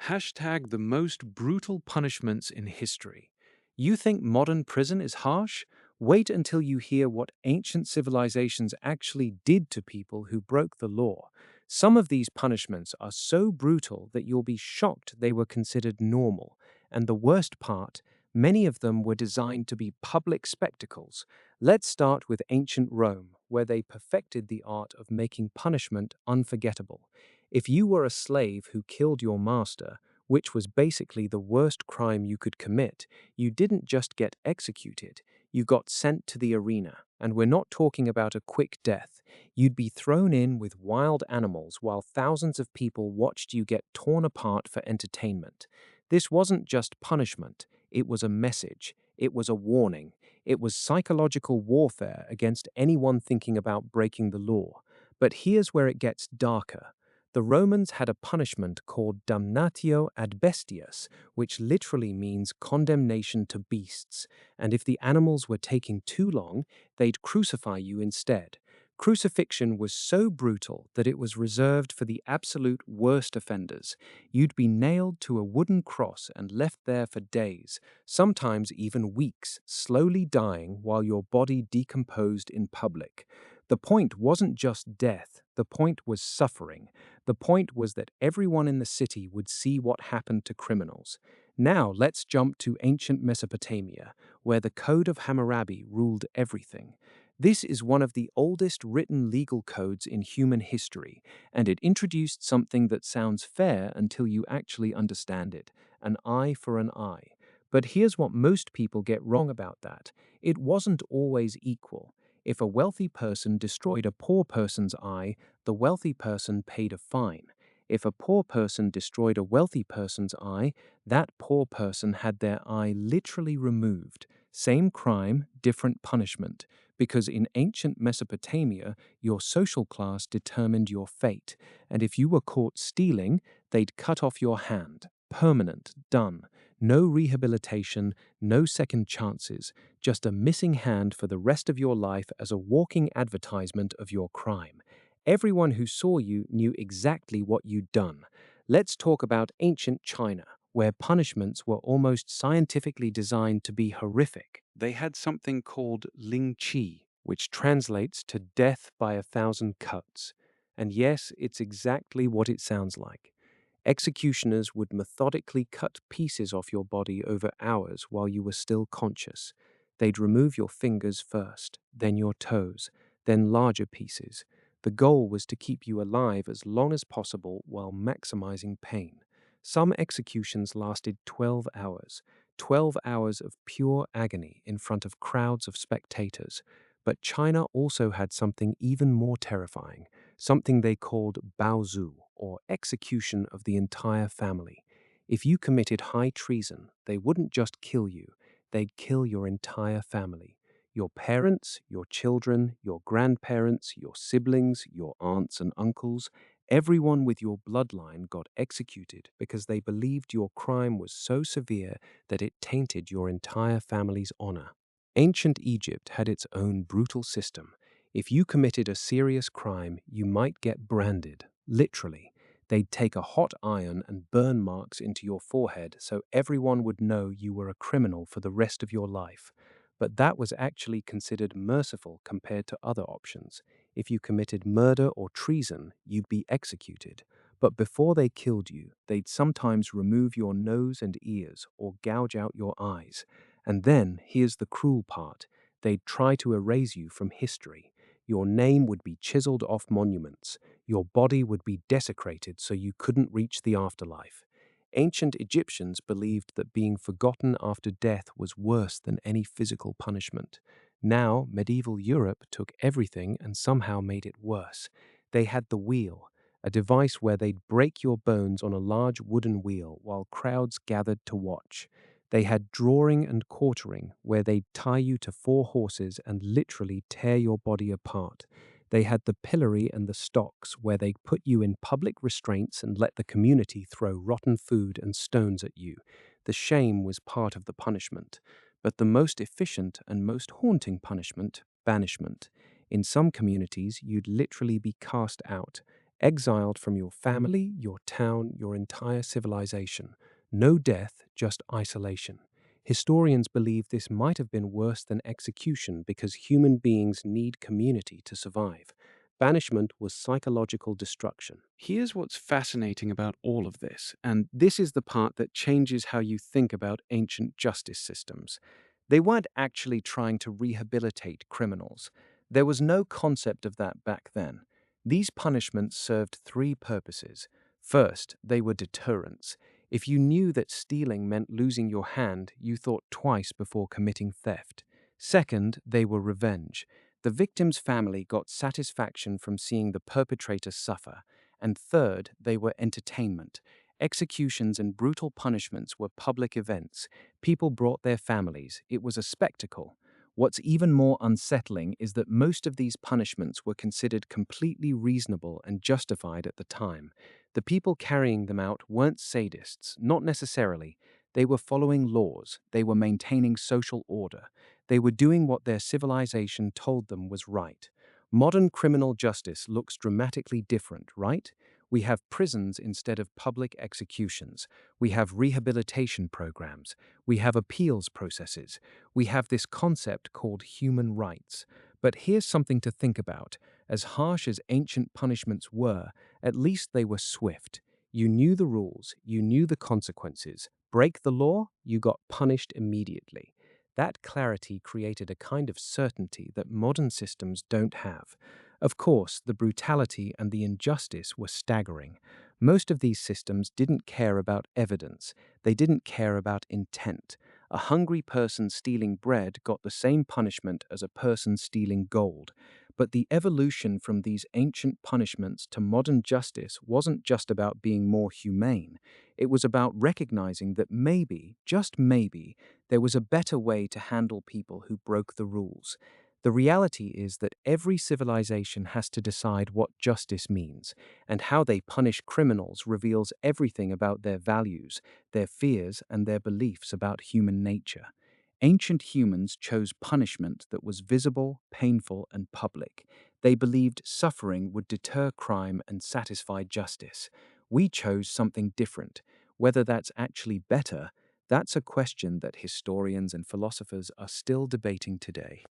Hashtag the most brutal punishments in history. You think modern prison is harsh? Wait until you hear what ancient civilizations actually did to people who broke the law. Some of these punishments are so brutal that you'll be shocked they were considered normal. And the worst part, many of them were designed to be public spectacles. Let's start with ancient Rome, where they perfected the art of making punishment unforgettable. If you were a slave who killed your master, which was basically the worst crime you could commit, you didn't just get executed, you got sent to the arena. And we're not talking about a quick death. You'd be thrown in with wild animals while thousands of people watched you get torn apart for entertainment. This wasn't just punishment, it was a message, it was a warning, it was psychological warfare against anyone thinking about breaking the law. But here's where it gets darker. The Romans had a punishment called damnatio ad bestias, which literally means condemnation to beasts, and if the animals were taking too long, they'd crucify you instead. Crucifixion was so brutal that it was reserved for the absolute worst offenders. You'd be nailed to a wooden cross and left there for days, sometimes even weeks, slowly dying while your body decomposed in public. The point wasn't just death, the point was suffering. The point was that everyone in the city would see what happened to criminals. Now let's jump to ancient Mesopotamia, where the Code of Hammurabi ruled everything. This is one of the oldest written legal codes in human history, and it introduced something that sounds fair until you actually understand it: an eye for an eye. But here's what most people get wrong about that: it wasn't always equal. If a wealthy person destroyed a poor person's eye, the wealthy person paid a fine. If a poor person destroyed a wealthy person's eye, that poor person had their eye literally removed. Same crime, different punishment. Because in ancient Mesopotamia, your social class determined your fate, and if you were caught stealing, they'd cut off your hand. Permanent, done. No rehabilitation, no second chances, just a missing hand for the rest of your life as a walking advertisement of your crime. Everyone who saw you knew exactly what you'd done. Let's talk about ancient China, where punishments were almost scientifically designed to be horrific. They had something called Ling Chi, which translates to death by 1,000 cuts. And yes, it's exactly what it sounds like. Executioners would methodically cut pieces off your body over hours while you were still conscious. They'd remove your fingers first, then your toes, then larger pieces. The goal was to keep you alive as long as possible while maximizing pain. Some executions lasted 12 hours, 12 hours of pure agony in front of crowds of spectators. But China also had something even more terrifying, something they called baozu, or execution of the entire family. If you committed high treason, they wouldn't just kill you, they'd kill your entire family. Your parents, your children, your grandparents, your siblings, your aunts and uncles, everyone with your bloodline got executed because they believed your crime was so severe that it tainted your entire family's honor. Ancient Egypt had its own brutal system. If you committed a serious crime, you might get branded, literally. They'd take a hot iron and burn marks into your forehead so everyone would know you were a criminal for the rest of your life. But that was actually considered merciful compared to other options. If you committed murder or treason, you'd be executed. But before they killed you, they'd sometimes remove your nose and ears or gouge out your eyes. And then, here's the cruel part, they'd try to erase you from history. Your name would be chiseled off monuments. Your body would be desecrated so you couldn't reach the afterlife. Ancient Egyptians believed that being forgotten after death was worse than any physical punishment. Now, medieval Europe took everything and somehow made it worse. They had the wheel, a device where they'd break your bones on a large wooden wheel while crowds gathered to watch. They had drawing and quartering, where they'd tie you to 4 horses and literally tear your body apart. They had the pillory and the stocks, where they'd put you in public restraints and let the community throw rotten food and stones at you. The shame was part of the punishment. But the most efficient and most haunting punishment, banishment. In some communities, you'd literally be cast out. exiled from your family, your town, your entire civilization. No death, just isolation. Historians believe this might have been worse than execution because human beings need community to survive. Banishment was psychological destruction. Here's what's fascinating about all of this, and this is the part that changes how you think about ancient justice systems. They weren't actually trying to rehabilitate criminals. There was no concept of that back then. These punishments served three purposes. First, they were deterrents. If you knew that stealing meant losing your hand, you thought twice before committing theft. Second, they were revenge. The victim's family got satisfaction from seeing the perpetrator suffer. And third, they were entertainment. Executions and brutal punishments were public events. People brought their families. It was a spectacle. What's even more unsettling is that most of these punishments were considered completely reasonable and justified at the time. The people carrying them out weren't sadists, not necessarily. They were following laws, they were maintaining social order, they were doing what their civilization told them was right. Modern criminal justice looks dramatically different, right? We have prisons instead of public executions. We have rehabilitation programs. We have appeals processes. We have this concept called human rights. But here's something to think about. As harsh as ancient punishments were, at least they were swift. You knew the rules, you knew the consequences. Break the law, you got punished immediately. That clarity created a kind of certainty that modern systems don't have. Of course, the brutality and the injustice were staggering. Most of these systems didn't care about evidence, they didn't care about intent. A hungry person stealing bread got the same punishment as a person stealing gold. But the evolution from these ancient punishments to modern justice wasn't just about being more humane. It was about recognizing that maybe, just maybe, there was a better way to handle people who broke the rules. The reality is that every civilization has to decide what justice means, and how they punish criminals reveals everything about their values, their fears, and their beliefs about human nature. Ancient humans chose punishment that was visible, painful, and public. They believed suffering would deter crime and satisfy justice. We chose something different. Whether that's actually better, that's a question that historians and philosophers are still debating today.